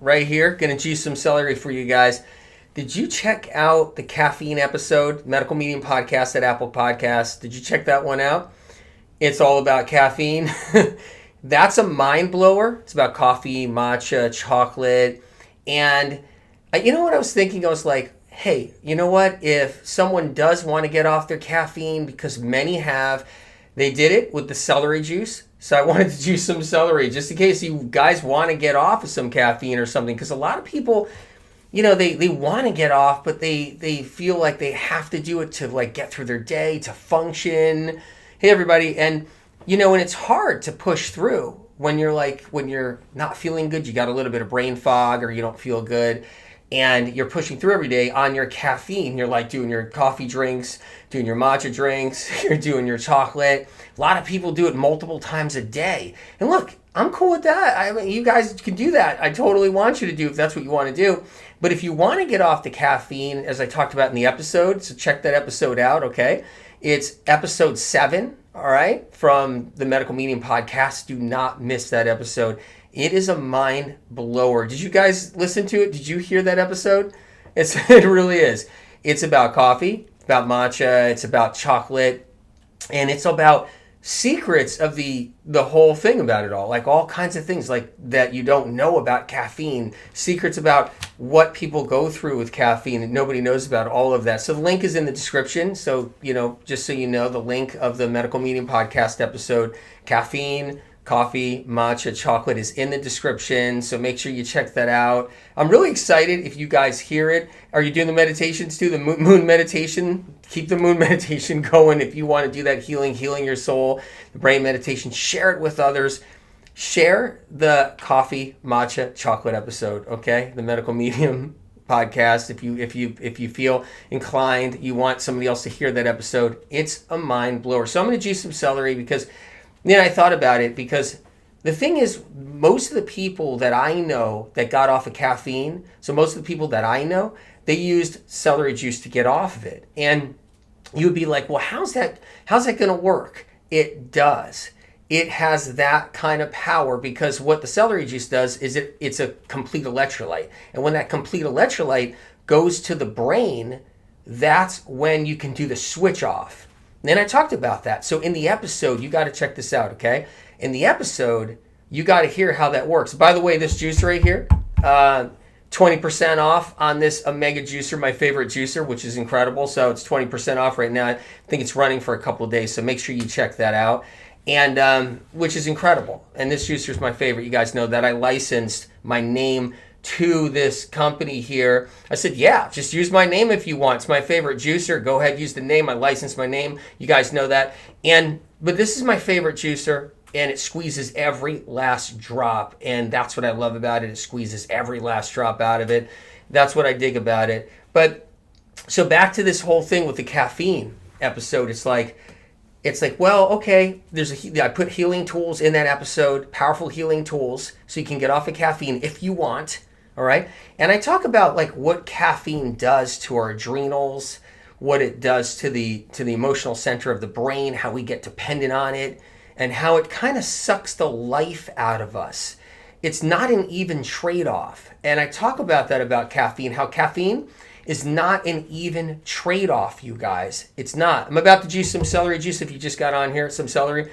right here. Gonna juice some celery for you guys. Did you check out the caffeine episode, Medical Medium Podcast at Apple Podcasts? Did you check that one out? It's all about caffeine. That's a mind blower. It's about coffee, matcha, chocolate. And you know what I was thinking? I was like, hey, you know what? If someone does want to get off their caffeine, because many have, they did it with the celery juice. So I wanted to juice some celery just in case you guys want to get off of some caffeine or something. Because a lot of people, they want to get off, but they feel like they have to do it to like get through their day, to function. Hey, everybody. And and it's hard to push through when you're not feeling good, you got a little bit of brain fog or you don't feel good and you're pushing through every day on your caffeine. You're like doing your coffee drinks, doing your matcha drinks, you're doing your chocolate. A lot of people do it multiple times a day. And look, I'm cool with that. I mean, you guys can do that. I totally want you to do if that's what you want to do. But if you want to get off the caffeine, as I talked about in the episode, so check that episode out, okay? It's episode 7. All right, from the Medical Medium Podcast. Do not miss that episode. It is a mind blower. Did you guys listen to it? Did you hear that episode? It really is. It's about coffee, it's about matcha, it's about chocolate, and it's about secrets of the whole thing about it all. Like all kinds of things like that you don't know about caffeine, secrets about what people go through with caffeine and nobody knows about, all of that. So the link is in the description. So, just so you know, the link of the Medical Medium Podcast episode, caffeine, coffee, matcha, chocolate is in the description. So make sure you check that out. I'm really excited if you guys hear it. Are you doing the meditations too? The moon meditation? Keep the moon meditation going if you want to do that healing your soul, the brain meditation. Share it with others. Share the coffee, matcha, chocolate episode, okay? The Medical Medium Podcast. If you feel inclined, you want somebody else to hear that episode, it's a mind blower. So I'm going to juice some celery because I thought about it, because the thing is, most of the people that I know that got off of caffeine, so most of the people that I know, they used celery juice to get off of it. And you would be like, well, how's that going to work? It does. It has that kind of power, because what the celery juice does is it's a complete electrolyte. And when that complete electrolyte goes to the brain, that's when you can do the switch off. And I talked about that. So in the episode, you got to check this out, okay? In the episode, you got to hear how that works. By the way, this juice right here, 20% off on this Omega juicer, my favorite juicer, which is incredible. So it's 20% off right now. I think it's running for a couple of days, so make sure you check that out. And which is incredible. And this juicer is my favorite. You guys know that I licensed my name to this company here. I said, yeah, just use my name if you want. It's my favorite juicer. Go ahead, use the name. I licensed my name. You guys know that. But this is my favorite juicer, and it squeezes every last drop. And that's what I love about it. It squeezes every last drop out of it. That's what I dig about it. But so back to this whole thing with the caffeine episode. It's like, well, okay, I put healing tools in that episode, powerful healing tools, so you can get off of caffeine if you want. All right. And I talk about like what caffeine does to our adrenals, what it does to the emotional center of the brain, how we get dependent on it, and how it kind of sucks the life out of us. It's not an even trade-off. And I talk about that about caffeine, how caffeine is not an even trade-off, you guys. It's not. I'm about to juice some celery juice if you just got on here, some celery.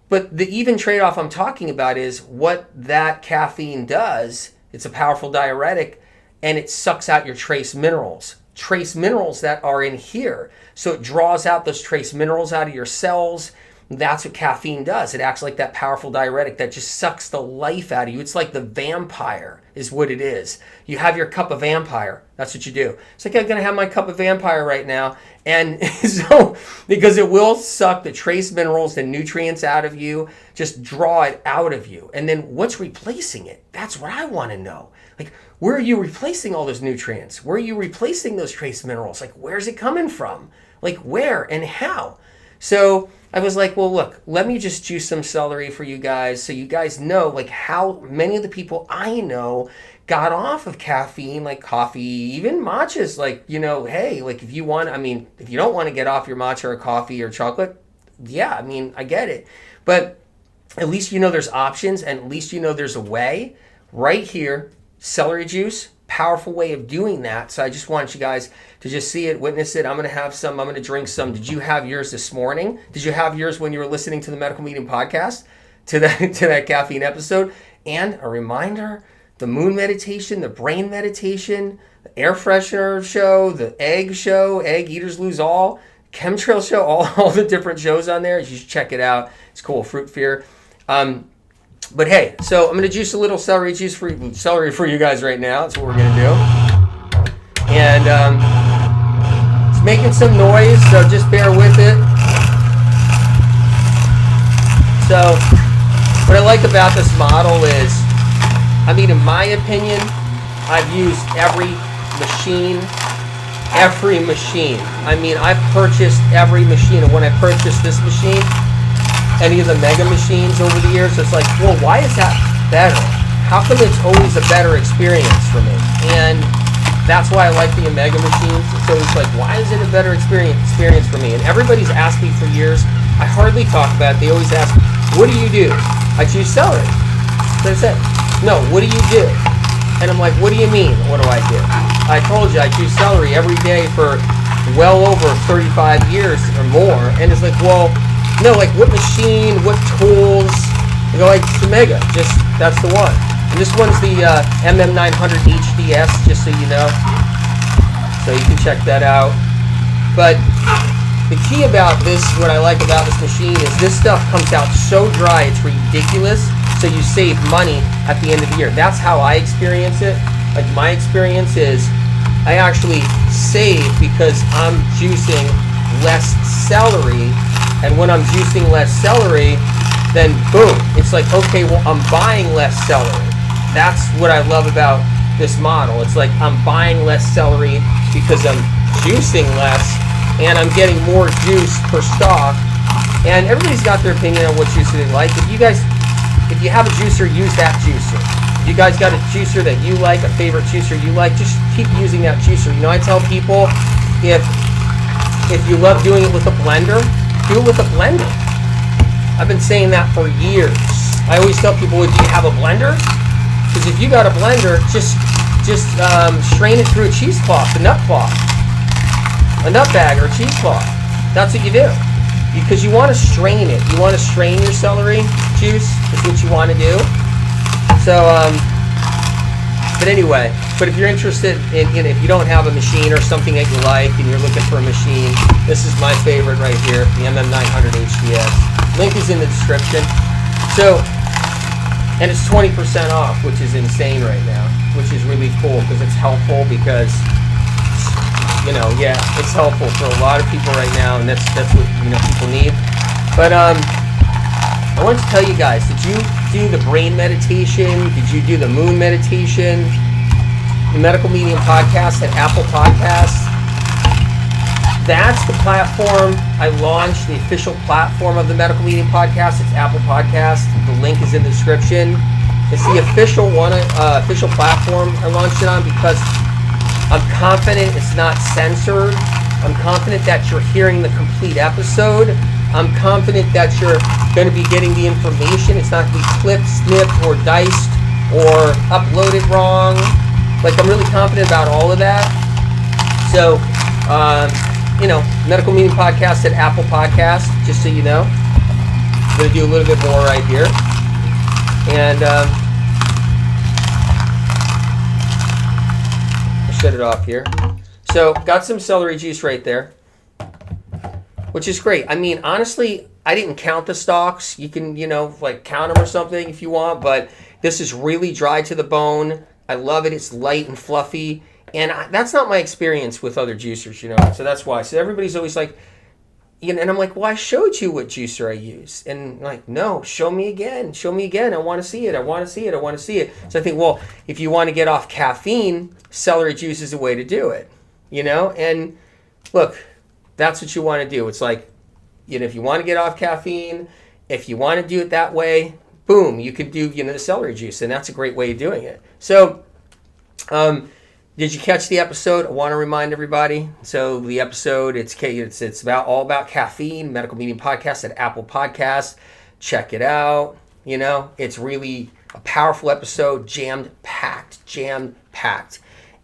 But the even trade-off I'm talking about is what that caffeine does. It's a powerful diuretic, and it sucks out your trace minerals that are in here. So it draws out those trace minerals out of your cells. That's what caffeine does. It acts like that powerful diuretic that just sucks the life out of you. It's like the vampire is what it is. You have your cup of vampire. That's what you do. It's like, I'm going to have my cup of vampire right now. And so, because it will suck the trace minerals, the nutrients out of you, just draw it out of you. And then what's replacing it? That's what I want to know. Like, where are you replacing all those nutrients? Where are you replacing those trace minerals? Like, where's it coming from? Like, where and how? So I was like, well, look, let me just juice some celery for you guys so you guys know like how many of the people I know got off of caffeine, like coffee, even matchas. Like, hey, like if you don't want to get off your matcha or coffee or chocolate, yeah, I get it. But at least there's options, and at least there's a way right here. celery juice. Powerful way of doing that. So I just want you guys to just see it, witness it. I'm going to have some. I'm going to drink some. Did you have yours this morning? Did you have yours when you were listening to the Medical Medium podcast, to that caffeine episode? And a reminder, the moon meditation, the brain meditation, the air freshener show, the egg show, egg eaters lose all, chemtrail show, all the different shows on there. You should check it out. It's cool. Fruit fear. But hey, so I'm going to juice a little celery for you guys right now. That's what we're going to do. And it's making some noise, so just bear with it. So what I like about this model is, I mean, in my opinion, I've used every machine. I mean, I've purchased every machine. And when I purchased this machine, any of the mega machines over the years, it's like, well, why is that better? How come it's always a better experience for me? And that's why I like the Omega machines. It's always like, why is it a better experience for me? And everybody's asked me for years. I hardly talk about it. They always ask, what do you do? I choose celery. That's it. No, what do you do? And I'm like, what do you mean, what do I do? I told you I choose celery every day for well over 35 years or more. And it's like, well, no, like what machine, what tools? I go like, it's Omega, just that's the one. And this one's the MM900 HDS, just so you know. So you can check that out. But the key about this, what I like about this machine, is this stuff comes out so dry, it's ridiculous. So you save money at the end of the year. That's how I experience it. Like my experience is, I actually save because I'm juicing less celery. And when I'm juicing less celery, then boom, it's like, okay, well, I'm buying less celery. That's what I love about this model. It's like I'm buying less celery because I'm juicing less, and I'm getting more juice per stock. And everybody's got their opinion on what juicer they like. If you have a juicer, use that juicer. If you guys got a juicer that you like, a favorite juicer you like, just keep using that juicer. You know, I tell people, if you love doing it with a blender, do it with a blender. I've been saying that for years. I always tell people, do you have a blender? Because if you got a blender, just strain it through a cheesecloth, a nut bag or a cheesecloth. That's what you do. Because you want to strain it. You want to strain your celery juice. Is what you want to do. So, but anyway, but if you're interested in, if you don't have a machine or something that you like and you're looking for a machine, this is my favorite right here, the MM900 HDS. Link is in the description. So, and it's 20% off, which is insane right now, which is really cool because it's helpful because, you know, yeah, it's helpful for a lot of people right now, and that's what, you know, people need. But I want to tell you guys, did you do the brain meditation? Did you do the moon meditation? The Medical Medium podcast at Apple Podcasts. That's the platform I launched, the official platform of the Medical Medium podcast. It's Apple Podcasts. The link is in the description. It's the official platform I launched it on because I'm confident it's not censored. I'm confident that you're hearing the complete episode. I'm confident that you're going to be getting the information. It's not going to be clipped, snipped, or diced, or uploaded wrong. Like, I'm really confident about all of that. So, you know, Medical Medium Podcast at Apple Podcast, just so you know. I'm going to do a little bit more right here. And I'll shut it off here. So, got some celery juice right there, which is great. I mean, honestly, I didn't count the stalks. You can, you know, like count them or something if you want, but this is really dry to the bone. I love it. It's light and fluffy. And that's not my experience with other juicers, you know, so that's why. So everybody's always like, you know, and I'm like, well, I showed you what juicer I use. And like, no, show me again. Show me again. I want to see it. I want to see it. I want to see it. So I think, well, if you want to get off caffeine, celery juice is a way to do it, you know? And look, that's what you want to do. It's like, you know, if you want to get off caffeine, if you want to do it that way, boom, you could do, you know, the celery juice, and that's a great way of doing it. So, did you catch the episode? I want to remind everybody. So the episode, it's all about caffeine. Medical Medium Podcast at Apple Podcasts. Check it out. You know, it's really a powerful episode, jammed-packed.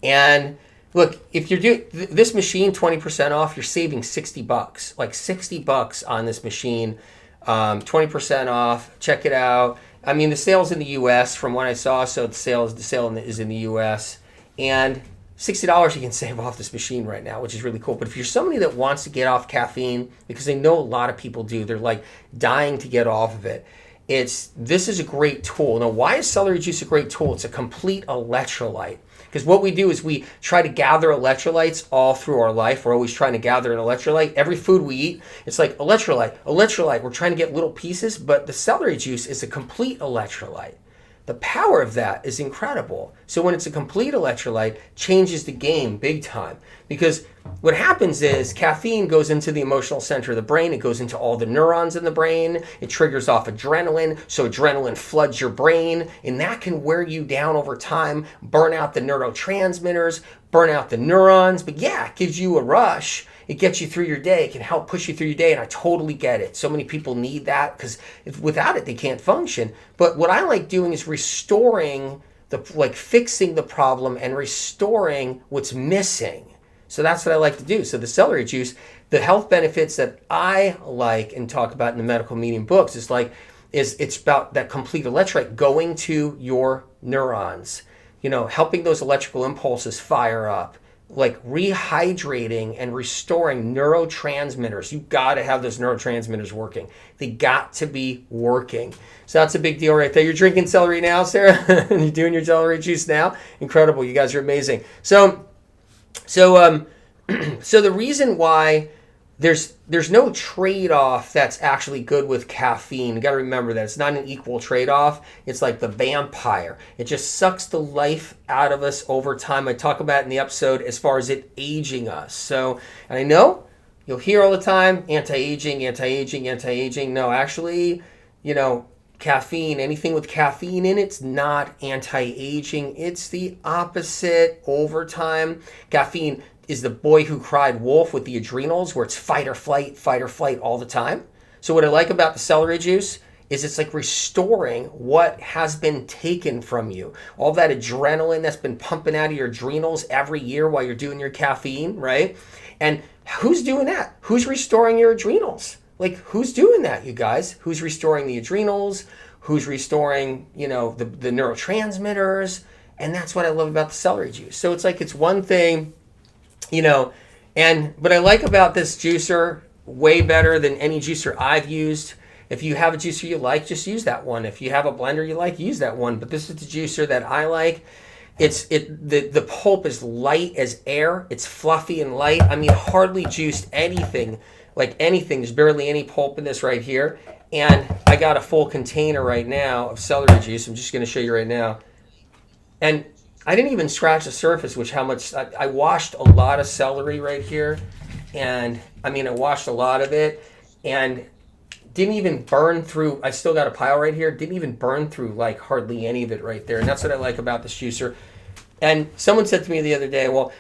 And look, if you're doing this machine 20% off, you're saving $60, like $60 on this machine, 20% off. Check it out. I mean, the sale's in the U.S. from what I saw, so the sale is in the U.S. and $60 you can save off this machine right now, which is really cool. But if you're somebody that wants to get off caffeine, because I know a lot of people do, they're like dying to get off of it. This is a great tool. Now, why is celery juice a great tool? It's a complete electrolyte. Because what we do is we try to gather electrolytes all through our life. We're always trying to gather an electrolyte. Every food we eat, it's like electrolyte. We're trying to get little pieces, but the celery juice is a complete electrolyte. The power of that is incredible. So when it's a complete electrolyte, changes the game big time. Because what happens is caffeine goes into the emotional center of the brain. It goes into all the neurons in the brain. It triggers off adrenaline. So adrenaline floods your brain, and that can wear you down over time, burn out the neurotransmitters, burn out the neurons. But yeah, it gives you a rush. It gets you through your day. It can help push you through your day, and I totally get it. So many people need that because without it, they can't function. But what I like doing is restoring fixing the problem and restoring what's missing. So that's what I like to do. So the celery juice, the health benefits that I like and talk about in the medical medium books it's about that complete electrolyte going to your neurons, helping those electrical impulses fire up, like rehydrating and restoring neurotransmitters. You got to have those neurotransmitters working. They got to be working. So that's a big deal right there. You're drinking celery now, Sarah? You're doing your celery juice now? Incredible. You guys are amazing. So the reason why there's no trade-off that's actually good with caffeine. You got to remember that it's not an equal trade-off. It's like the vampire. It just sucks the life out of us over time. I talk about it in the episode as far as it aging us. So, and I know you'll hear all the time, anti-aging. No, actually, caffeine, anything with caffeine in it's not anti-aging. It's the opposite over time. Caffeine is the boy who cried wolf with the adrenals, where it's fight or flight all the time. So what I like about the celery juice is it's like restoring what has been taken from you. All that adrenaline that's been pumping out of your adrenals every year while you're doing your caffeine, right? And who's doing that? Who's restoring your adrenals? Like, who's doing that, you guys? Who's restoring the adrenals? Who's restoring, the neurotransmitters? And that's what I love about the celery juice. So it's like it's one thing, and what I like about this juicer, way better than any juicer I've used. If you have a juicer you like, just use that one. If you have a blender you like, use that one. But this is the juicer that I like. The pulp is light as air. It's fluffy and light. I mean, hardly juiced anything. Like anything, there's barely any pulp in this right here. And I got a full container right now of celery juice. I'm just going to show you right now. And I didn't even scratch the surface, I washed a lot of celery right here. And I washed a lot of it and didn't even burn through. I still got a pile right here. Didn't even burn through like hardly any of it right there. And that's what I like about this juicer. And someone said to me the other day, well,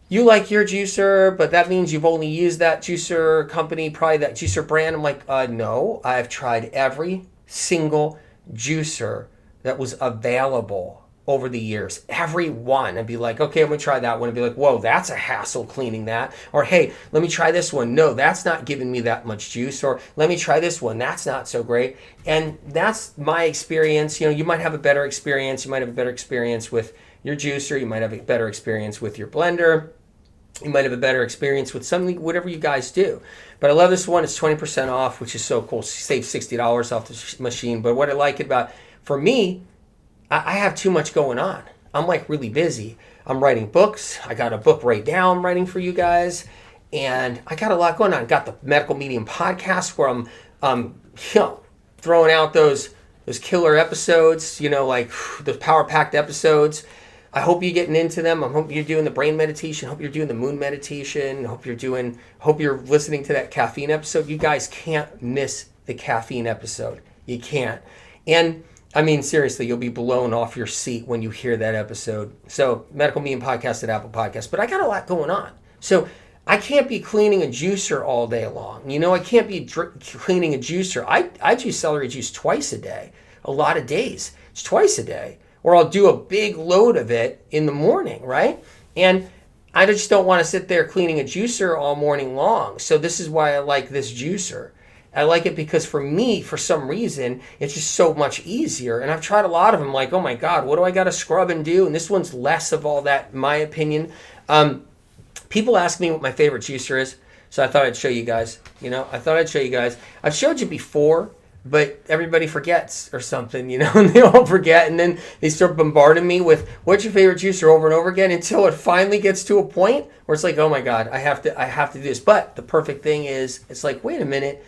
you like your juicer, but that means you've only used that juicer company, probably that juicer brand. I'm like, no, I've tried every single juicer that was available over the years. Every one. I'd be like, okay, I'm going to try that one. I'd be like, whoa, that's a hassle cleaning that. Or, hey, let me try this one. No, that's not giving me that much juice. Or let me try this one. That's not so great. And that's my experience. You might have a better experience. You might have a better experience with your juicer. You might have a better experience with your blender. You might have a better experience with something, whatever you guys do. But I love this one. It's 20% off, which is so cool. Save $60 off the machine. But what I like about, for me, I have too much going on. I'm like really busy. I'm writing books. I got a book right now I'm writing for you guys. And I got a lot going on. I got the Medical Medium podcast where I'm throwing out those killer episodes, like those power-packed episodes. I hope you're getting into them. I hope you're doing the brain meditation. I hope you're doing the moon meditation. I hope you're listening to that caffeine episode. You guys can't miss the caffeine episode. You can't. And seriously, you'll be blown off your seat when you hear that episode. So, Medical Medium Podcast at Apple Podcasts. But I got a lot going on. So, I can't be cleaning a juicer all day long. I can't be cleaning a juicer. I juice celery juice twice a day, a lot of days. it's twice a day. Or I'll do a big load of it in the morning, right? And I just don't want to sit there cleaning a juicer all morning long. So this is why I like this juicer. I like it because for me, for some reason, it's just so much easier. And I've tried a lot of them, like, oh my God, what do I got to scrub and do? And this one's less of all that, in my opinion. People ask me what my favorite juicer is, so I thought I'd show you guys. I've showed you before, but everybody forgets or something, and they all forget, and then they start bombarding me with what's your favorite juicer over and over again until it finally gets to a point where it's like, oh my God, I have to do this. But the perfect thing is, it's like, wait a minute.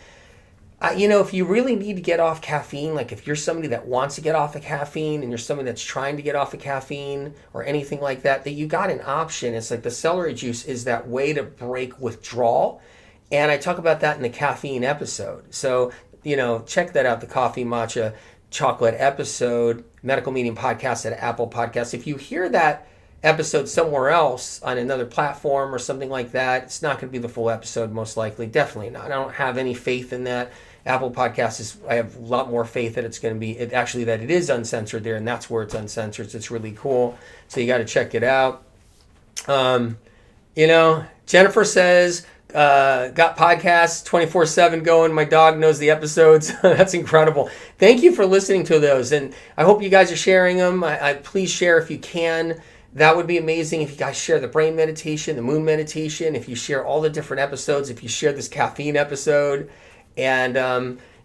If you really need to get off caffeine, like if you're somebody that wants to get off of caffeine and you're somebody that's trying to get off of caffeine or anything like that, that you got an option. It's like the celery juice is that way to break withdrawal. And I talk about that in the caffeine episode. So, check that out, the coffee matcha chocolate episode, Medical Medium Podcast at Apple Podcasts. If you hear that episode somewhere else on another platform or something like that, it's not going to be the full episode, most likely. Definitely not. I don't have any faith in that. Apple Podcasts I have a lot more faith that it's going to be, that it is uncensored there, and that's where it's uncensored. So it's really cool. So you got to check it out. Jennifer says, got podcasts 24/7 going. My dog knows the episodes. That's incredible. Thank you for listening to those. And I hope you guys are sharing them. I please share if you can. That would be amazing if you guys share the brain meditation, the moon meditation, if you share all the different episodes, if you share this caffeine episode. And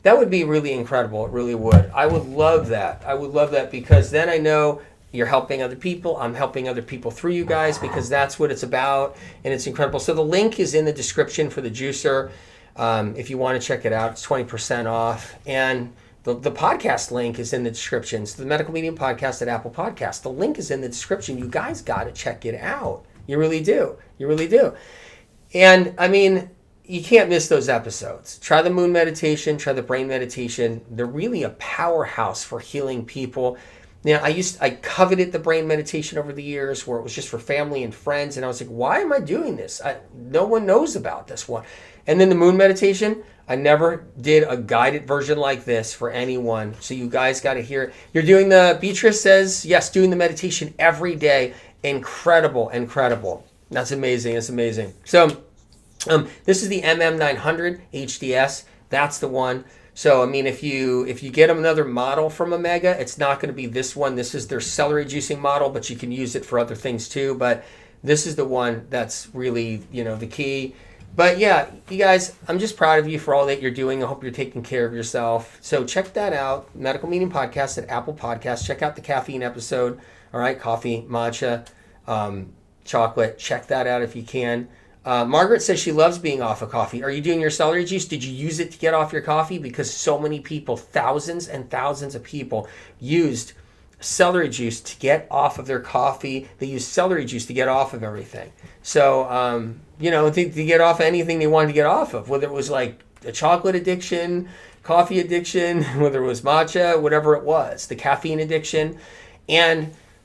that would be really incredible. It really would. I would love that. Because then I know you're helping other people. I'm helping other people through you guys, because that's what it's about. And it's incredible. So the link is in the description for the juicer. If you want to check it out, it's 20% off. And the podcast link is in the description. So the Medical Medium Podcast at Apple Podcasts. The link is in the description. You guys got to check it out. You really do. And I mean, you can't miss those episodes. Try the moon meditation. Try the brain meditation. They're really a powerhouse for healing people. I coveted the brain meditation over the years, where it was just for family and friends. And I was like, why am I doing this? No one knows about this one. And then the moon meditation, I never did a guided version like this for anyone. So you guys got to hear it. You're doing Beatrice says, yes, doing the meditation every day. Incredible. That's amazing. So this is the MM900 HDS. That's the one. So, I mean, if you get another model from Omega, it's not going to be this one. This is their celery juicing model, but you can use it for other things too. But this is the one that's really, the key. But yeah, you guys, I'm just proud of you for all that you're doing. I hope you're taking care of yourself. So check that out, Medical Medium Podcast at Apple Podcasts. Check out the caffeine episode. All right, coffee, matcha, chocolate. Check that out if you can. Margaret says she loves being off of coffee. Are you doing your celery juice? Did you use it to get off your coffee? Because so many people, thousands and thousands of people, used celery juice to get off of their coffee. They used celery juice to get off of everything. So, to get off anything they wanted to get off of, whether it was like a chocolate addiction, coffee addiction, whether it was matcha, whatever it was, the caffeine addiction.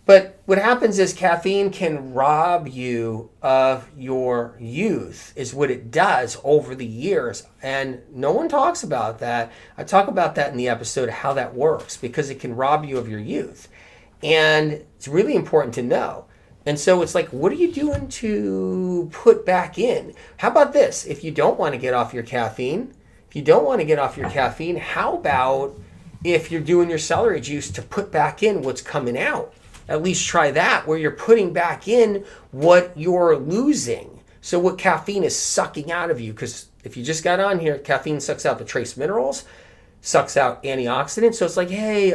But what happens is caffeine can rob you of your youth, is what it does over the years. And no one talks about that. I talk about that in the episode, how that works, because it can rob you of your youth. And it's really important to know. And so it's like, what are you doing to put back in? How about this? If you don't want to get off your caffeine, how about if you're doing your celery juice to put back in what's coming out? At least try that, where you're putting back in what you're losing. So what caffeine is sucking out of you. Because if you just got on here, caffeine sucks out the trace minerals, sucks out antioxidants. So it's like, hey,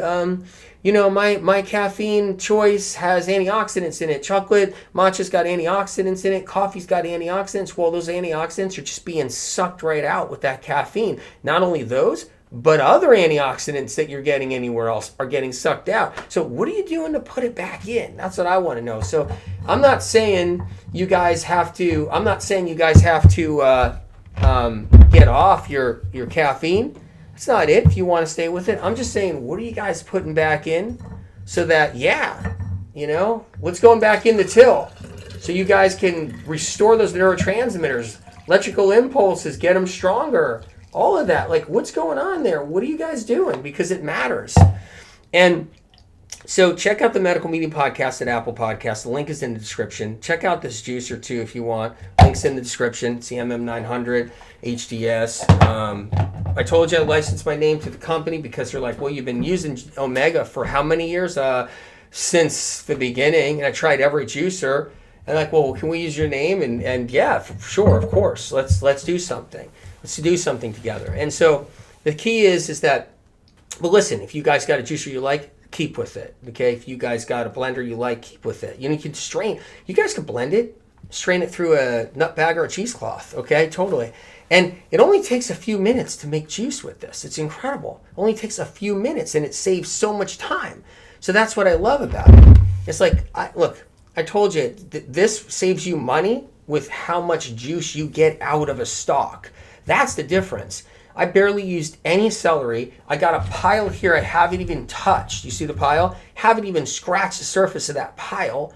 my caffeine choice has antioxidants in it. Chocolate, matcha's got antioxidants in it. Coffee's got antioxidants. Well, those antioxidants are just being sucked right out with that caffeine. Not only those, but other antioxidants that you're getting anywhere else are getting sucked out. So what are you doing to put it back in? That's what I want to know. So I'm not saying you guys have to get off your caffeine. That's not it. If you want to stay with it, I'm just saying, what are you guys putting back in so that, what's going back in the till so you guys can restore those neurotransmitters, electrical impulses, get them stronger. All of that, like, what's going on there? What are you guys doing? Because it matters. And So check out the Medical Medium Podcast at Apple Podcasts. The link is in the description. Check out this juicer too if you want. Link's in the description. It's the MM900 HDS. I told you I licensed my name to the company because they're like, well, you've been using Omega for how many years? Since the beginning. And I tried every juicer. And like, well, can we use your name? And yeah, for sure, of course. Let's do something. Let's do something together. And so the key is that, well, listen, if you guys got a juicer you like, keep with it. Okay, if you guys got a blender you like, keep with it. You can strain. You guys can blend it, strain it through a nut bag or a cheesecloth. Okay, totally. And it only takes a few minutes to make juice with this. It's incredible. It only takes a few minutes, and it saves so much time. So that's what I love about it. It's like, I told you, this saves you money with how much juice you get out of a stalk. That's the difference. I barely used any celery. I got a pile here I haven't even touched. You see the pile? Haven't even scratched the surface of that pile,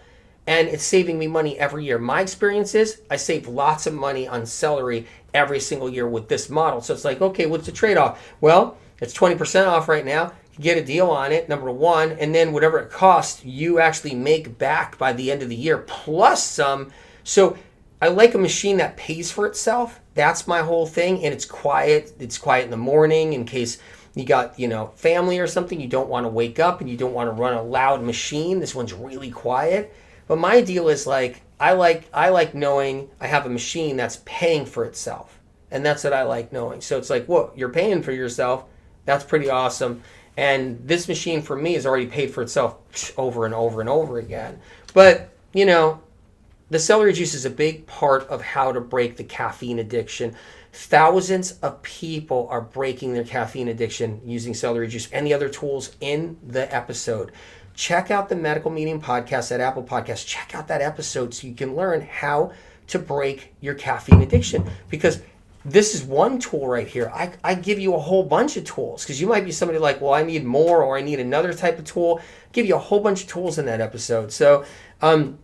and it's saving me money every year. My experience is I save lots of money on celery every single year with this model. So it's like, okay, what's the trade-off? Well, it's 20% off right now. You get a deal on it, number one, and then whatever it costs, you actually make back by the end of the year, plus some. So I like a machine that pays for itself. That's my whole thing, and it's quiet. It's quiet in the morning in case you got, family or something. You don't want to wake up and you don't want to run a loud machine. This one's really quiet. But my deal is like I like knowing I have a machine that's paying for itself, and that's what I like knowing. So it's like, whoa, you're paying for yourself. That's pretty awesome. And this machine for me has already paid for itself over and over and over again. But the celery juice is a big part of how to break the caffeine addiction. Thousands of people are breaking their caffeine addiction using celery juice and the other tools in the episode. Check out the Medical Medium Podcast at Apple Podcasts. Check out that episode so you can learn how to break your caffeine addiction. Because this is one tool right here. I give you a whole bunch of tools because you might be somebody like, well, I need more or I need another type of tool. I give you a whole bunch of tools in that episode. So, and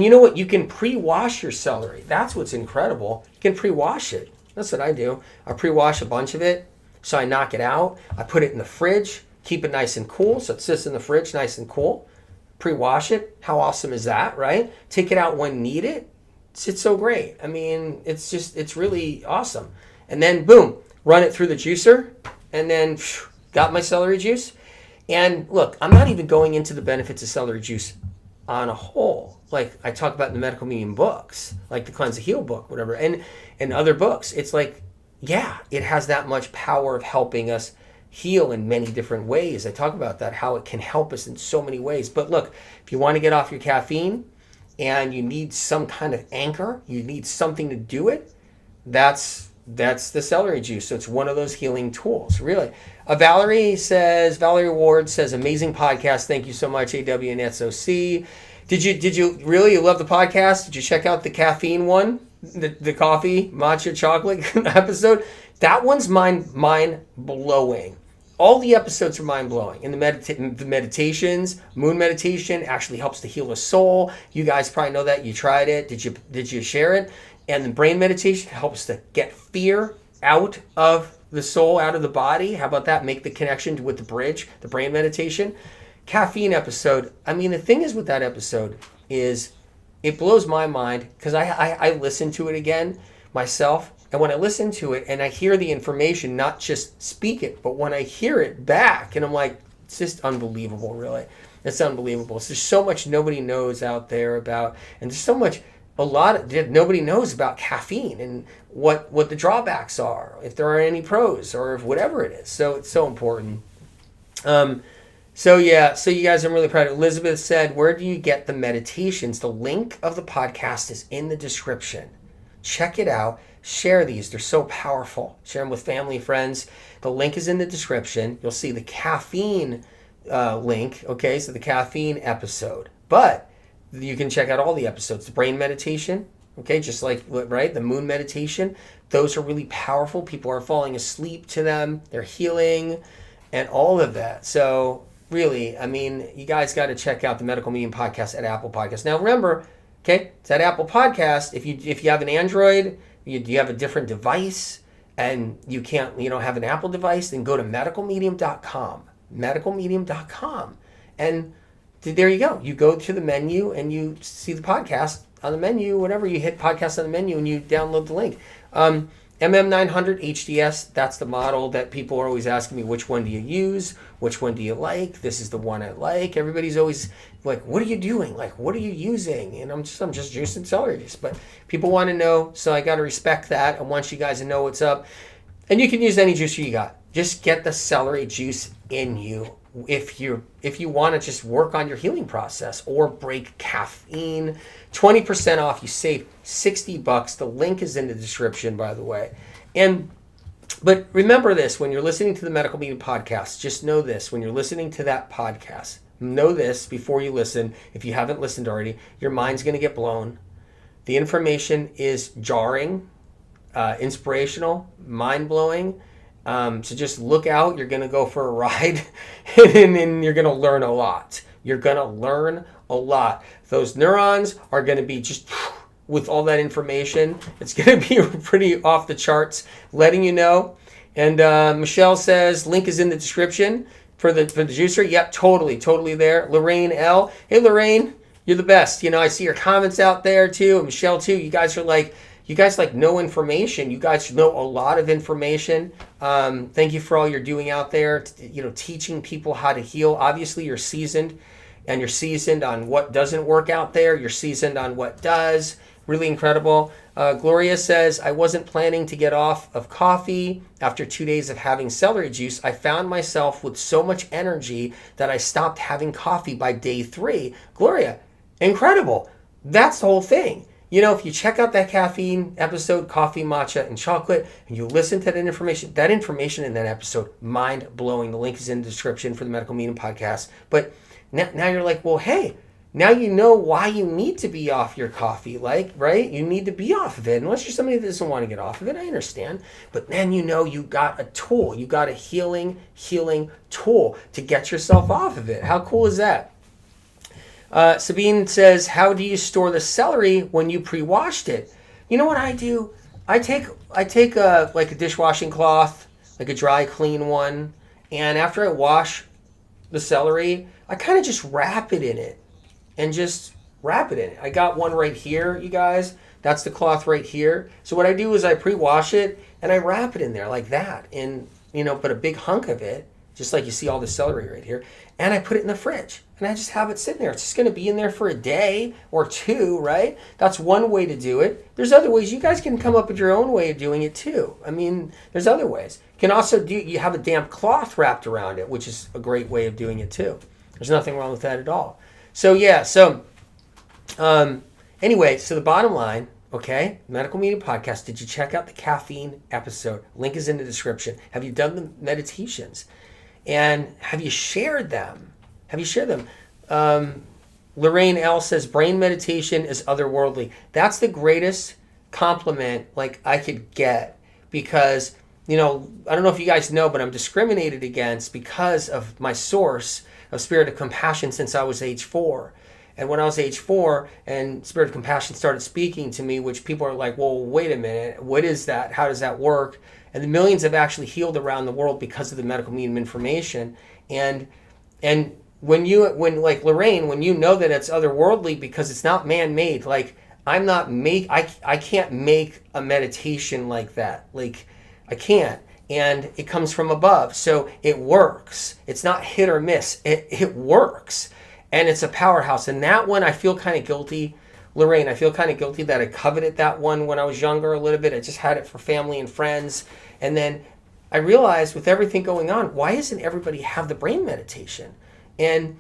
you know what? You can pre-wash your celery. That's what's incredible. You can pre-wash it. That's what I do. I pre-wash a bunch of it. So I knock it out. I put it in the fridge. Keep it nice and cool. So it sits in the fridge nice and cool. Pre-wash it. How awesome is that, right? Take it out when needed. It's so great. I mean, it's really awesome. And then, boom, run it through the juicer. And then, got my celery juice. And look, I'm not even going into the benefits of celery juice on a whole, like I talk about in the Medical Medium books, like the Cleanse to Heal book, whatever, and other books. It's like, yeah, it has that much power of helping us heal in many different ways. I talk about that, how it can help us in so many ways. But look, if you want to get off your caffeine and you need some kind of anchor, you need something to do it, that's the celery juice. So it's one of those healing tools, really. Valerie Ward says, amazing podcast. Thank you so much, AW and SOC. Did you really, you love the podcast? Did you check out the caffeine one? The coffee, matcha chocolate episode? That one's mind blowing. All the episodes are mind blowing. And the meditations, moon meditation actually helps to heal the soul. You guys probably know that. You tried it. Did you share it? And the brain meditation helps to get fear out of the soul, out of the body. How about that? Make the connection with the bridge, the brain meditation. Caffeine episode. I mean, the thing is with that episode is it blows my mind because I listen to it again myself. And when I listen to it and I hear the information, not just speak it, but when I hear it back, and I'm like, it's just unbelievable, really. It's unbelievable. So there's so much nobody knows out there about, and there's so much, nobody knows about caffeine and what the drawbacks are, if there are any pros or if whatever it is. So it's so important. So you guys, I'm really proud. Elizabeth said, where do you get the meditations? The link of the podcast is in the description. Check it out. Share these. They're so powerful. Share them with family, friends. The link is in the description. You'll see the caffeine link. Okay, so the caffeine episode. But you can check out all the episodes. The brain meditation. Okay, just like, right, the moon meditation. Those are really powerful. People are falling asleep to them. They're healing and all of that. So really, I mean, you guys got to check out the Medical Medium Podcast at Apple Podcasts. Now remember, okay, it's at Apple Podcast. If you have an Android, you have a different device, and you don't have an Apple device, then go to medicalmedium.com. Medicalmedium.com. And there you go. You go to the menu and you see the podcast on the menu, whatever, you hit podcast on the menu and you download the link. MM900 HDS, that's the model that people are always asking me, which one do you use? Which one do you like? This is the one I like. Everybody's always like, what are you doing? Like, what are you using? And I'm just juicing celery juice. But people want to know, so I got to respect that. I want you guys to know what's up. And you can use any juicer you got. Just get the celery juice in you if you want to just work on your healing process or break caffeine. 20% off. You save $60. The link is in the description, by the way. But remember this, when you're listening to the Medical Meeting Podcast, just know this. When you're listening to that podcast, know this before you listen. If you haven't listened already, your mind's going to get blown. The information is jarring, inspirational, mind-blowing. So just look out. You're going to go for a ride and you're going to learn a lot. You're going to learn a lot. Those neurons are going to be just with all that information. It's going to be pretty off the charts, letting you know. And Michelle says, link is in the description for the juicer. Yep, totally there. Lorraine L. Hey, Lorraine, you're the best. You know, I see your comments out there too. And Michelle too. You guys know information. You guys know a lot of information. Thank you for all you're doing out there, teaching people how to heal. Obviously, you're seasoned, and you're seasoned on what doesn't work out there. You're seasoned on what does. Really incredible. Gloria says, I wasn't planning to get off of coffee. After 2 days of having celery juice, I found myself with so much energy that I stopped having coffee by day 3. Gloria, incredible. That's the whole thing. If you check out that caffeine episode, coffee, matcha, and chocolate, and you listen to that information in that episode, mind-blowing. The link is in the description for the Medical Meeting Podcast. But now you're like, well, hey, now you know why you need to be off your coffee, right? You need to be off of it. Unless you're somebody that doesn't want to get off of it, I understand. But then you got a tool. You got a healing tool to get yourself off of it. How cool is that? Sabine says, how do you store the celery when you pre-washed it? You know what I do? I take a dishwashing cloth, like a dry, clean one, and after I wash the celery, I kind of just wrap it in it. I got one right here, you guys. That's the cloth right here. So what I do is I pre-wash it and I wrap it in there like that, and put a big hunk of it, just like you see all the celery right here, and I put it in the fridge. And I just have it sitting there. It's just going to be in there for a day or two, right? That's one way to do it. There's other ways. You guys can come up with your own way of doing it too. I mean, there's other ways. You can also you have a damp cloth wrapped around it, which is a great way of doing it too. There's nothing wrong with that at all. So yeah, anyway, so the bottom line, okay, Medical Meeting Podcast, did you check out the caffeine episode? Link is in the description. Have you done the meditations? And have you shared them? Lorraine L says, brain meditation is otherworldly. That's the greatest compliment I could get, because, I don't know if you guys know, but I'm discriminated against because of my source of Spirit of Compassion since I was age 4. And when I was age 4 and Spirit of Compassion started speaking to me, which people are like, well, wait a minute, what is that? How does that work? And the millions have actually healed around the world because of the medical medium information. And when Lorraine, when you know that it's otherworldly because it's not man-made, I can't make a meditation like that. I can't. And it comes from above. So it works. It's not hit or miss. It works. And it's a powerhouse. And that one, I feel kind of guilty. Lorraine, I feel kind of guilty that I coveted that one when I was younger a little bit. I just had it for family and friends. And then I realized with everything going on, why doesn't everybody have the brain meditation? And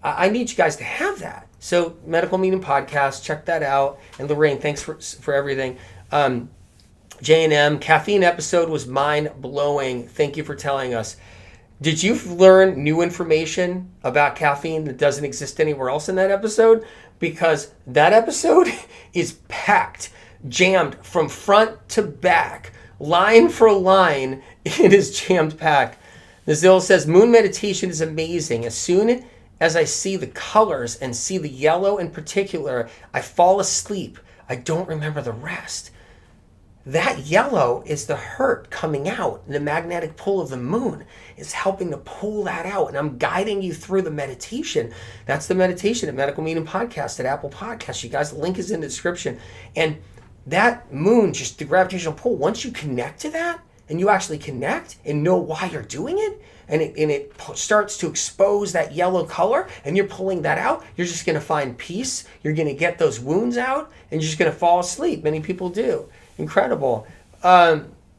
I need you guys to have that. So Medical Meeting Podcast, check that out. And Lorraine, thanks for everything. J&M, caffeine episode was mind-blowing. Thank you for telling us. Did you learn new information about caffeine that doesn't exist anywhere else in that episode? Because that episode is packed, jammed from front to back, line for line. It is jammed packed. Nazil says, moon meditation is amazing. As soon as I see the colors and see the yellow in particular, I fall asleep. I don't remember the rest. that yellow is the hurt coming out. And the magnetic pull of the moon is helping to pull that out. And I'm guiding you through the meditation. That's the meditation at Medical Meaning Podcast at Apple Podcasts. You guys, the link is in the description. And that moon, just the gravitational pull, once you connect to that, and you actually connect and know why you're doing it, and it starts to expose that yellow color, and you're pulling that out, you're just going to find peace. You're going to get those wounds out, and you're just going to fall asleep. Many people do. Incredible.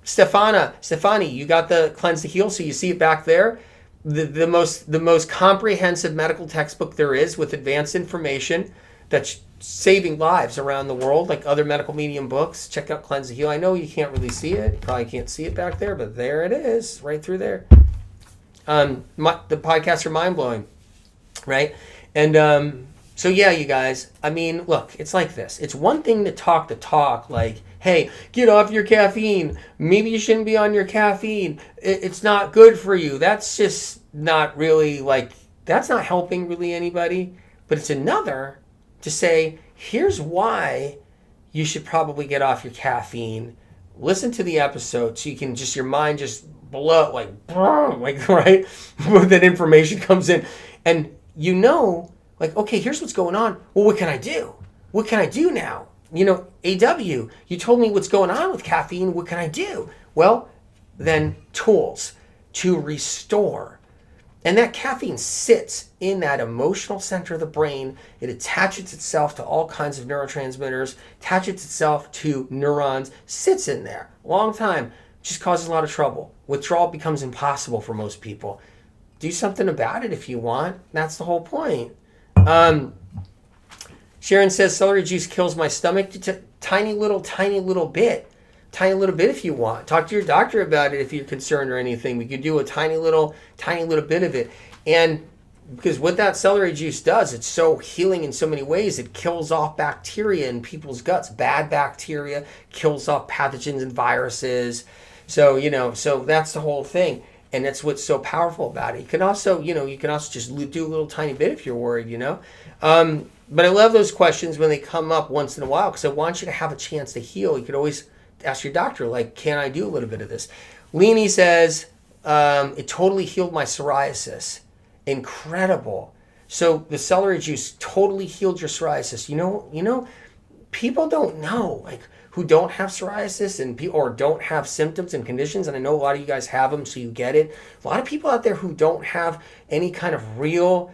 Stefani, you got the Cleanse to Heal, so you see it back there. The most comprehensive medical textbook there is with advanced information that's saving lives around the world, like other medical medium books. Check out Cleanse to Heal. I know you can't really see it. You probably can't see it back there, but there it is, right through there. The podcasts are mind-blowing, right? And so yeah, you guys, I mean, look, it's like this. It's one thing to talk, like, hey, get off your caffeine. Maybe you shouldn't be on your caffeine. It's not good for you. That's just not really, like, that's not helping really anybody. But it's another to say, here's why you should probably get off your caffeine. Listen to the episode so you can just, your mind just blow, like right? When that information comes in. And you know, like, okay, here's what's going on. Well, what can I do? What can I do now? You know, AW, you told me what's going on with caffeine. What can I do? Well, then tools to restore. And that caffeine sits in that emotional center of the brain. It attaches itself to all kinds of neurotransmitters, attaches itself to neurons, sits in there a long time, just causes a lot of trouble. Withdrawal becomes impossible for most people. Do something about it if you want. That's the whole point. Sharon says, celery juice kills my stomach. Tiny little bit. Tiny little bit if you want. Talk to your doctor about it if you're concerned or anything. We could do a tiny little bit of it. And because what that celery juice does, it's so healing in so many ways. It kills off bacteria in people's guts. Bad bacteria, kills off pathogens and viruses. So, you know, so that's the whole thing. And that's what's so powerful about it. You can also, just do a little tiny bit if you're worried, you know. But I love those questions when they come up once in a while because I want you to have a chance to heal. You could always ask your doctor, like, can I do a little bit of this? Leanie says, it totally healed my psoriasis. Incredible. So the celery juice totally healed your psoriasis. You know, people don't know, like, who don't have psoriasis or don't have symptoms and conditions, and I know a lot of you guys have them, so you get it. A lot of people out there who don't have any kind of real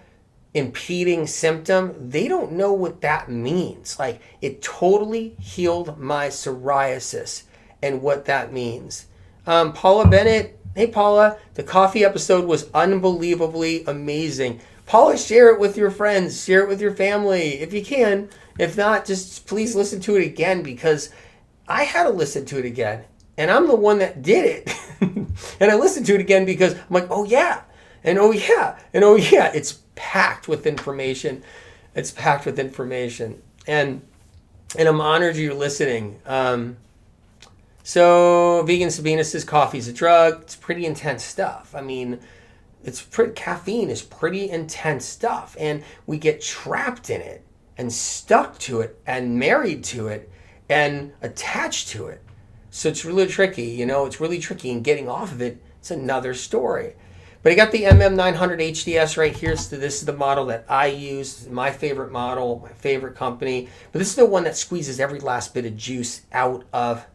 impeding symptom, they don't know what that means. Like, it totally healed my psoriasis and what that means. Paula Bennett, hey Paula, the coffee episode was unbelievably amazing. Paula, share it with your friends, share it with your family if you can. If not, just please listen to it again, because I had to listen to it again, and I'm the one that did it. And I listened to it again because I'm like, oh yeah, and oh yeah, and oh yeah. It's packed with information. It's packed with information. And I'm honored you're listening. So Vegan Sabina says coffee's a drug. It's pretty intense stuff. I mean, caffeine is pretty intense stuff, and we get trapped in it and stuck to it and married to it and attached to it. So it's really tricky, it's really tricky, and getting off of it, it's another story. But I got the MM900 HDS right here. So this is the model that I use, my favorite model, my favorite company. But this is the one that squeezes every last bit of juice out of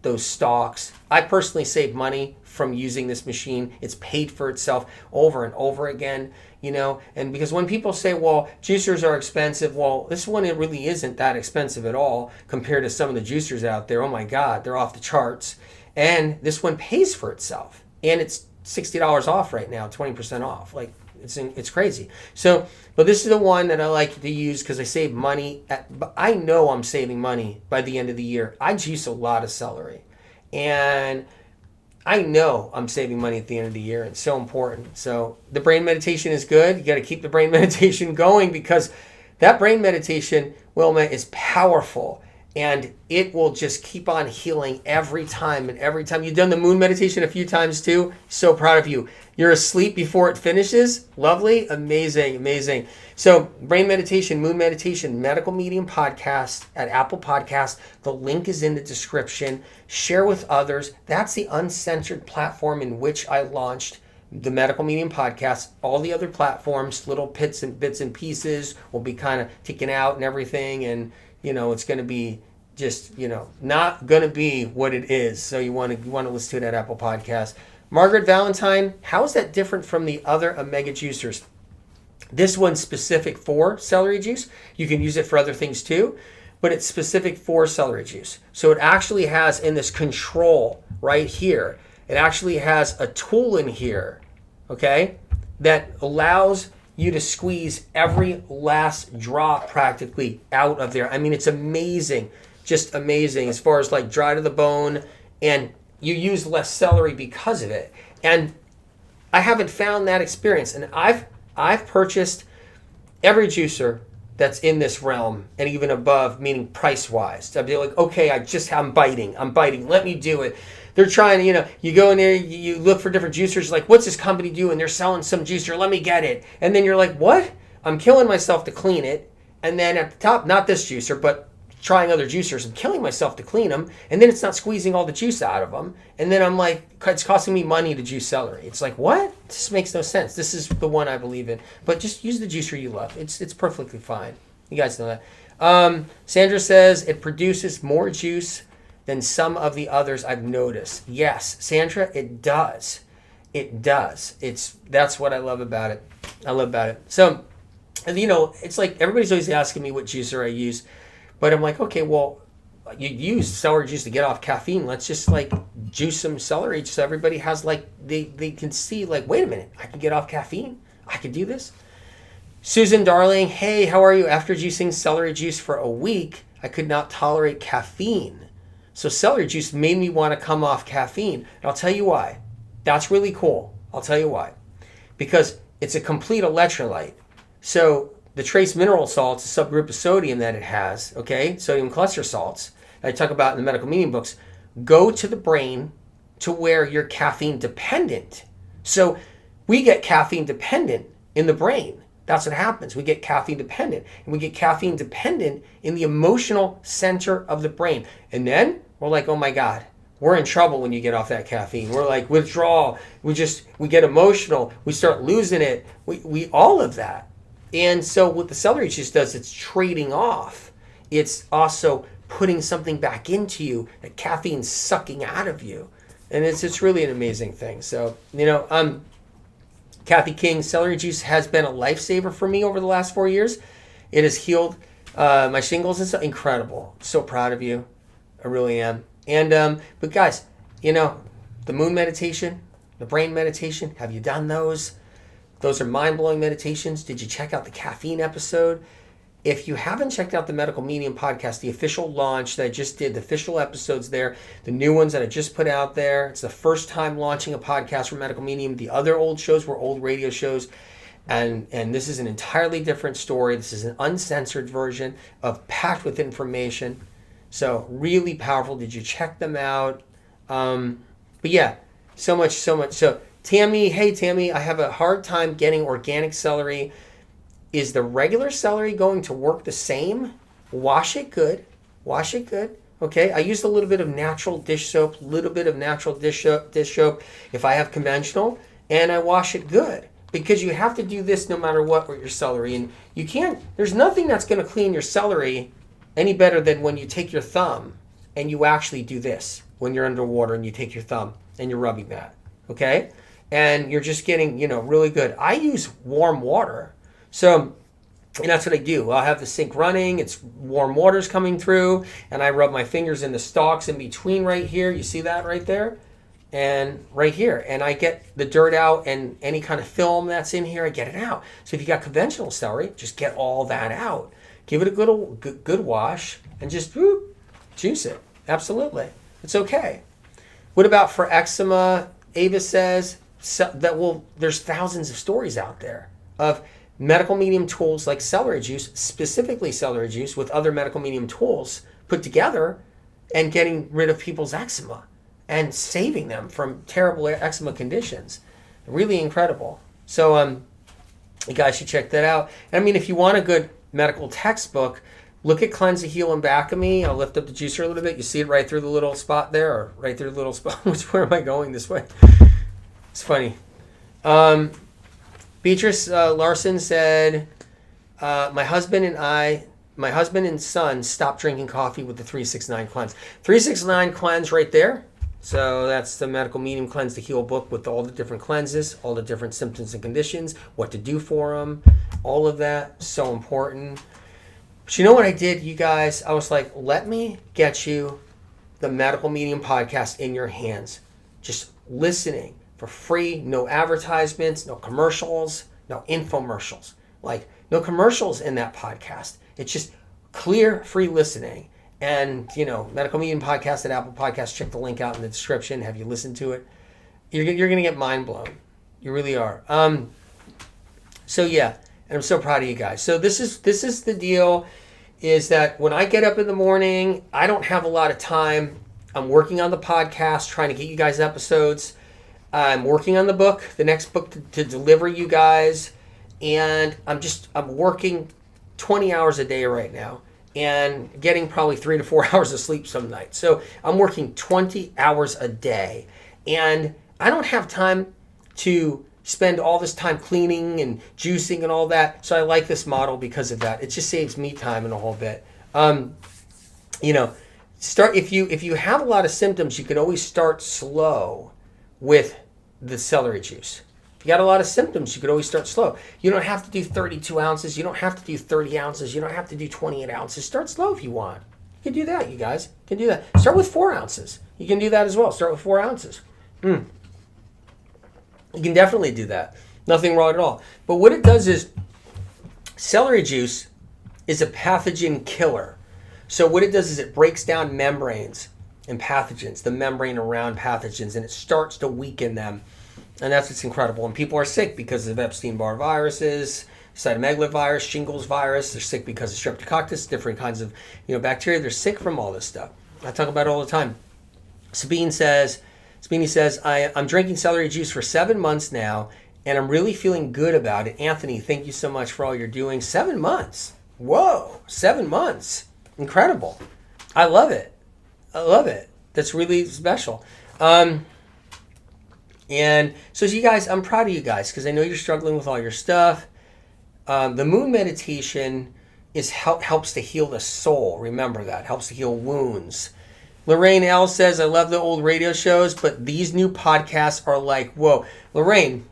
those stalks. I personally save money from using this machine. It's paid for itself over and over again, and because when people say, well, juicers are expensive, well, this one, it really isn't that expensive at all compared to some of the juicers out there. Oh my God, they're off the charts. And this one pays for itself, and it's $60 off right now, 20% off. Like, it's crazy. So, but this is the one that I like to use because I save money. I know I'm saving money by the end of the year. I juice a lot of celery, and I know I'm saving money at the end of the year. It's so important. So the brain meditation is good. You got to keep the brain meditation going, because that brain meditation, Wilma, is powerful. And it will just keep on healing every time and every time. You've done the moon meditation a few times too. So proud of you. You're asleep before it finishes. Lovely. Amazing. Amazing. So brain meditation, moon meditation, medical medium podcast at Apple Podcast. The link is in the description. Share with others. That's the uncensored platform in which I launched the medical medium podcast. All the other platforms, little bits and pieces will be kind of taken out and everything. And it's going to be just, not going to be what it is. So you want to listen to it at Apple Podcast. Margaret Valentine, how is that different from the other omega juicers? This one's specific for celery juice. You can use it for other things too, but it's specific for celery juice. So it actually has in this control right here, it actually has a tool in here, okay, that allows you to squeeze every last drop practically out of there. I mean, it's amazing, just amazing as far as like dry to the bone, and you use less celery because of it. And I haven't found that experience. And I've purchased every juicer that's in this realm and even above, meaning price-wise. I'd be like, okay, I'm biting. Let me do it. They're trying to, you go in there, you look for different juicers, like, what's this company doing? They're selling some juicer, let me get it. And then you're like, what? I'm killing myself to clean it. And then at the top, not this juicer, but trying other juicers, I'm killing myself to clean them. And then it's not squeezing all the juice out of them. And then I'm like, it's costing me money to juice celery. It's like, what? This makes no sense. This is the one I believe in. But just use the juicer you love. It's perfectly fine. You guys know that. Sandra says it produces more juice than some of the others I've noticed. Yes, Sandra, it does. It does. That's what I love about it. So, it's like everybody's always asking me what juicer I use. But I'm like, okay, well, you use celery juice to get off caffeine. Let's just like juice some celery so everybody has like, they can see like, wait a minute, I can get off caffeine. I can do this. Susan Darling, hey, how are you? After juicing celery juice for a week, I could not tolerate caffeine. So celery juice made me want to come off caffeine. And I'll tell you why. That's really cool. I'll tell you why. Because it's a complete electrolyte. So the trace mineral salts, a subgroup of sodium that it has, okay, sodium cluster salts, that I talk about in the medical medium books, go to the brain to where you're caffeine dependent. So we get caffeine dependent in the brain. That's what happens. We get caffeine dependent. And we get caffeine dependent in the emotional center of the brain. And then we're like, oh my God, we're in trouble when you get off that caffeine. We're like withdrawal. We get emotional. We start losing it. We all of that. And so what the celery juice does, it's trading off. It's also putting something back into you that caffeine's sucking out of you. And it's really an amazing thing. So, Kathy King, celery juice has been a lifesaver for me over the last 4 years. It has healed my shingles and stuff. Incredible. So proud of you. I really am. And but guys, the moon meditation, the brain meditation, have you done those? Those are mind-blowing meditations. Did you check out the caffeine episode? If you haven't checked out the Medical Medium podcast, the official launch that I just did, the official episodes there, the new ones that I just put out there, it's the first time launching a podcast for Medical Medium. The other old shows were old radio shows, and this is an entirely different story. This is an uncensored version packed with information. So really powerful. Did you check them out? But yeah, so much. So Tammy, hey Tammy, I have a hard time getting organic celery. Is the regular celery going to work the same? Wash it good. Okay, I used a little bit of natural dish soap, if I have conventional, and I wash it good. Because you have to do this no matter what with your celery. And you can't, there's nothing that's going to clean your celery any better than when you take your thumb and you actually do this when you're underwater and you take your thumb and you're rubbing that. Okay? And you're just getting, really good. I use warm water. So, and that's what I do. I'll have the sink running. It's warm water's coming through. And I rub my fingers in the stalks in between right here. You see that right there? And right here. And I get the dirt out and any kind of film that's in here, I get it out. So if you got conventional celery, just get all that out. Give it a good wash and just juice it. Absolutely. It's okay. What about for eczema? Ava says, there's thousands of stories out there of medical medium tools like celery juice, specifically celery juice, with other medical medium tools put together and getting rid of people's eczema and saving them from terrible eczema conditions. Really incredible. So you guys should check that out. And I mean, if you want a good medical textbook, look at Cleanse the Heal and Back of Me. I'll lift up the juicer a little bit. You see it right through the little spot there, or right through the little spot. Where am I going this way? It's funny. Beatrice Larson said, my husband and son stopped drinking coffee with the 369 cleanse. 369 cleanse right there. So that's the medical medium Cleanse the Heal book with all the different cleanses, all the different symptoms and conditions, what to do for them, all of that. So important. But you know what I did, you guys? I was like, let me get you the medical medium podcast in your hands. Just listening for free, no advertisements, no commercials, no infomercials. Like, no commercials in that podcast. It's just clear, free listening. And, Medical Medium Podcast at Apple Podcasts. Check the link out in the description. Have you listened to it? You're going to get mind blown. You really are. So, yeah. And I'm so proud of you guys. So this is the deal, is that when I get up in the morning, I don't have a lot of time. I'm working on the podcast, trying to get you guys episodes. I'm working on the book, the next book to deliver you guys. And I'm working 20 hours a day right now and getting probably 3 to 4 hours of sleep some nights. So I'm working 20 hours a day. And I don't have time to spend all this time cleaning and juicing and all that. So I like this model because of that. It just saves me time and a whole bit. Start if you have a lot of symptoms, you can always start slow with the celery juice. If you got a lot of symptoms, you could always start slow. You don't have to do 32 ounces. You don't have to do 30 ounces. You don't have to do 28 ounces. Start slow if you want. You can do that, you guys. You can do that. Start with 4 ounces. You can do that as well. Start with 4 ounces. You can definitely do that. Nothing wrong at all. But what it does is, celery juice is a pathogen killer. So what it does is it breaks down membranes and pathogens, the membrane around pathogens, and it starts to weaken them. And that's what's incredible. And people are sick because of Epstein-Barr viruses, cytomegalovirus, shingles virus. They're sick because of streptococcus, different kinds of bacteria. They're sick from all this stuff. I talk about it all the time. Sabine says, I'm drinking celery juice for 7 months now, and I'm really feeling good about it. Anthony, thank you so much for all you're doing. 7 months. Whoa, 7 months. Incredible. I love it. That's really special. And so you guys, I'm proud of you guys because I know you're struggling with all your stuff. The moon meditation helps to heal the soul. Remember that. Helps to heal wounds. Lorraine L. says, I love the old radio shows, but these new podcasts are like, whoa. Lorraine,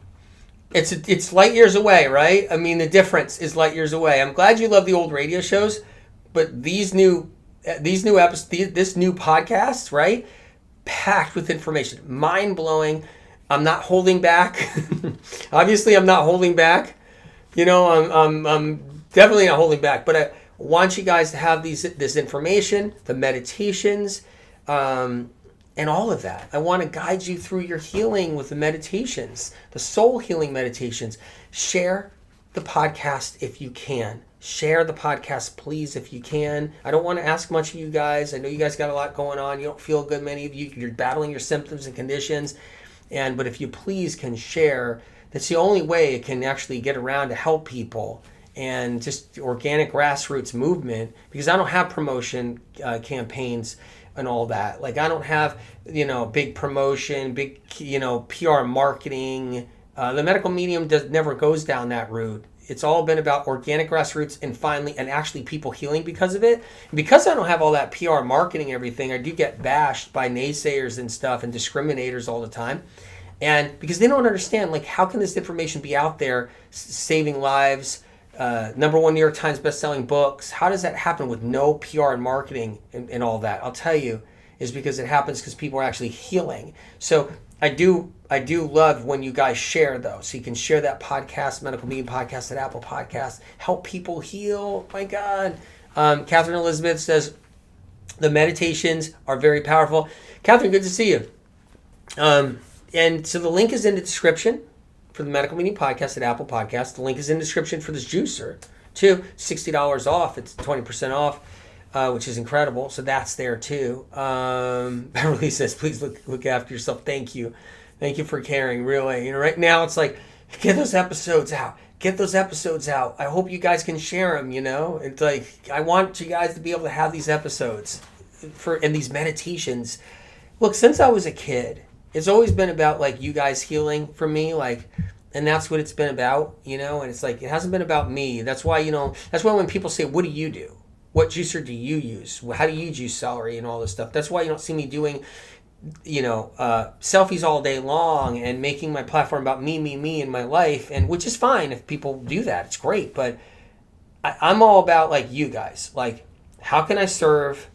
it's light years away, right? I mean, the difference is light years away. I'm glad you love the old radio shows, but these new episodes, this new podcast, right? Packed with information. Mind-blowing. I'm not holding back. Obviously, I'm not holding back. I'm definitely not holding back. But I want you guys to have this information, the meditations, and all of that. I want to guide you through your healing with the meditations, the soul healing meditations. Share the podcast if you can. Share the podcast, please, if you can. I don't want to ask much of you guys. I know you guys got a lot going on. You don't feel good, many of you. You're battling your symptoms and conditions. But if you please can share, that's the only way it can actually get around to help people, and just organic grassroots movement, because I don't have promotion campaigns and all that. Like, I don't have, big promotion, big, PR marketing. The medical medium never goes down that route. It's all been about organic grassroots and actually people healing because of it. And because I don't have all that PR marketing and everything, I do get bashed by naysayers and stuff and discriminators all the time. And because they don't understand, like, how can this information be out there saving lives, #1 New York Times best-selling books? How does that happen with no PR and marketing and all that? I'll tell you, is because it happens because people are actually healing. So I do love when you guys share, though. So you can share that podcast, Medical Medium Podcast at Apple Podcasts. Help people heal. My God. Catherine Elizabeth says, the meditations are very powerful. Catherine, good to see you. And so the link is in the description for the Medical Meaning Podcast at Apple Podcast. The link is in the description for this juicer, too. $60 off. It's 20% off, which is incredible. So that's there, too. Beverly says, please look after yourself. Thank you. Thank you for caring, really. Right now it's like, get those episodes out. Get those episodes out. I hope you guys can share them, It's like, I want you guys to be able to have these episodes and these meditations. Look, since I was a kid, it's always been about, like, you guys healing from me, like, and that's what it's been about, and it's like, it hasn't been about me. That's why, that's why when people say, what do you do? What juicer do you use? How do you juice celery and all this stuff? That's why you don't see me doing selfies all day long and making my platform about me and my life, and which is fine if people do that. It's great, but I'm all about, like, you guys. Like, how can I serve?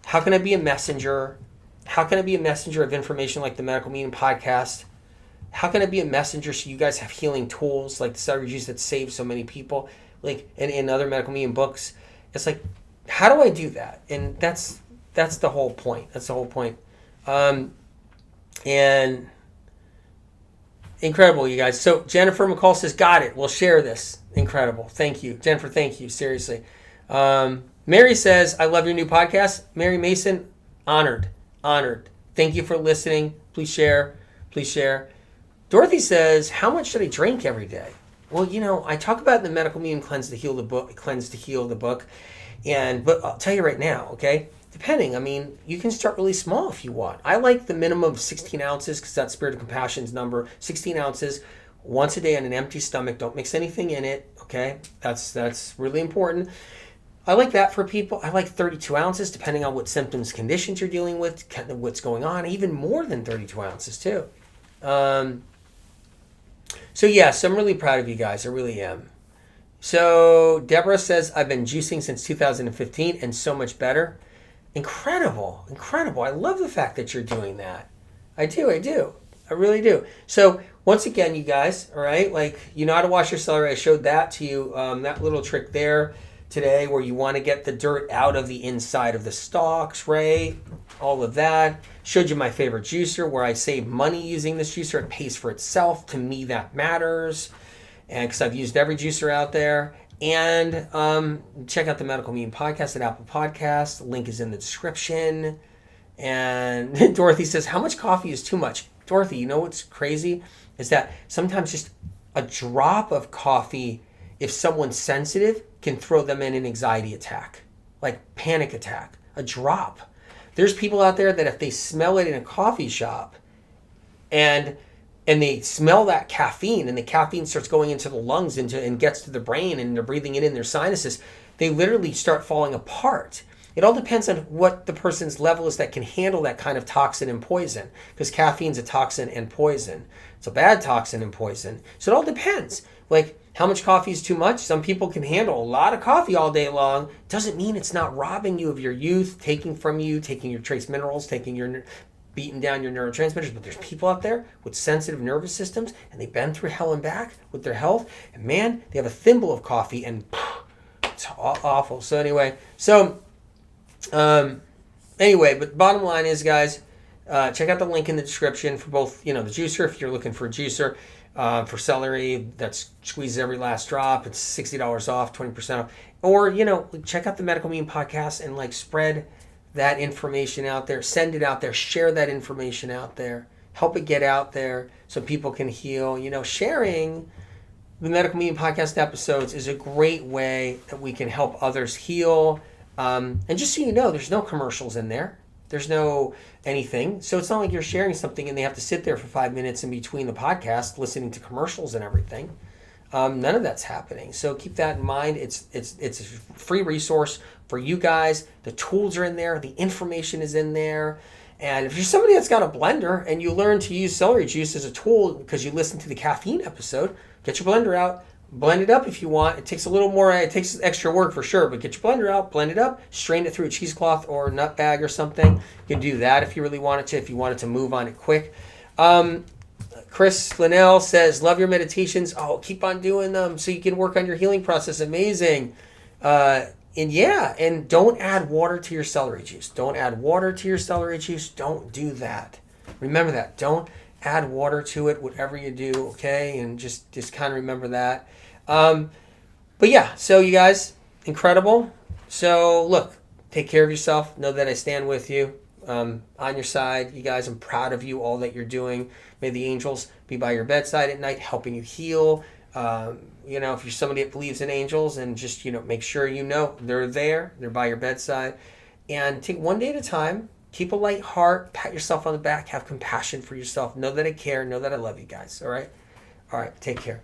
How can I be a messenger? How can I be a messenger of information like the Medical Meaning Podcast? How can I be a messenger so you guys have healing tools like the celery juice that saves so many people, like in other Medical Meaning books? It's like, how do I do that? And that's the whole point. That's the whole point. And incredible, you guys. So Jennifer McCall says, got it. We'll share this. Incredible. Thank you. Jennifer, thank you. Seriously. Mary says, I love your new podcast. Mary Mason, honored. Thank you for listening. Please share. Dorothy says, how much should I drink every day? Well, I talk about in the Medical Meaning Cleanse to Heal the book, but I'll tell you right now, okay? Depending, you can start really small if you want. I like the minimum of 16 ounces because that's Spirit of Compassion's number. 16 ounces once a day on an empty stomach. Don't mix anything in it, okay? That's really important. I like that for people. I like 32 ounces depending on what symptoms, conditions you're dealing with, what's going on. Even more than 32 ounces too. So yes, I'm really proud of you guys. I really am. So Deborah says, I've been juicing since 2015 and so much better. Incredible. I love the fact that you're doing that. I do. I really do. So once again, you guys, all right, like, you know how to wash your celery. I showed that to you, that little trick there today where you want to get the dirt out of the inside of the stalks, right? All of that. Showed you my favorite juicer where I save money using this juicer. It pays for itself. To me, that matters. And because I've used every juicer out there. And check out the Medical Meaning Podcast at Apple Podcasts. The link is in the description. And Dorothy says, how much coffee is too much? Dorothy, you know what's crazy? Is that sometimes just a drop of coffee, if someone's sensitive, can throw them in an anxiety attack. Like panic attack. A drop. There's people out there that if they smell it in a coffee shop and they smell that caffeine, and the caffeine starts going into the lungs and gets to the brain, and they're breathing it in their sinuses, they literally start falling apart. It all depends on what the person's level is that can handle that kind of toxin and poison, because caffeine's a toxin and poison. It's a bad toxin and poison. So it all depends. Like, how much coffee is too much? Some people can handle a lot of coffee all day long. Doesn't mean it's not robbing you of your youth, taking from you, taking your trace minerals, beating down your neurotransmitters. But there's people out there with sensitive nervous systems, and they've been through hell and back with their health, and man, they have a thimble of coffee, and it's awful. So anyway, but bottom line is, guys, check out the link in the description for both, the juicer, if you're looking for a juicer, for celery that squeezes every last drop. It's $60 off, 20% off. Or, check out the Medical Meaning Podcast and spread that information out there, send it out there, share that information out there, help it get out there so people can heal. Sharing the Medical Meaning Podcast episodes is a great way that we can help others heal. And just so you know, there's no commercials in there. There's no anything. So it's not like you're sharing something and they have to sit there for 5 minutes in between the podcast listening to commercials and everything. None of that's happening. So keep that in mind. It's a free resource for you guys. The tools are in there. The information is in there. And if you're somebody that's got a blender and you learn to use celery juice as a tool because you listened to the caffeine episode, get your blender out. Blend it up if you want. It takes a little more, it takes extra work for sure, but get your blender out, blend it up, strain it through a cheesecloth or a nut bag or something. You can do that if you really wanted to, if you wanted to move on it quick. Chris Linnell says, love your meditations. Oh, keep on doing them so you can work on your healing process. Amazing. And don't add water to your celery juice. Don't add water to your celery juice. Don't do that. Remember that. Don't add water to it, whatever you do, okay? And just kind of remember that. But yeah, so you guys, incredible. So look, take care of yourself. Know that I stand with you, on your side. You guys, I'm proud of you, all that you're doing. May the angels be by your bedside at night, helping you heal. You know, if you're somebody that believes in angels, and just, you know, make sure you know they're there, they're by your bedside. And take one day at a time. Keep a light heart. Pat yourself on the back. Have compassion for yourself. Know that I care. Know that I love you guys. All right? All right. Take care.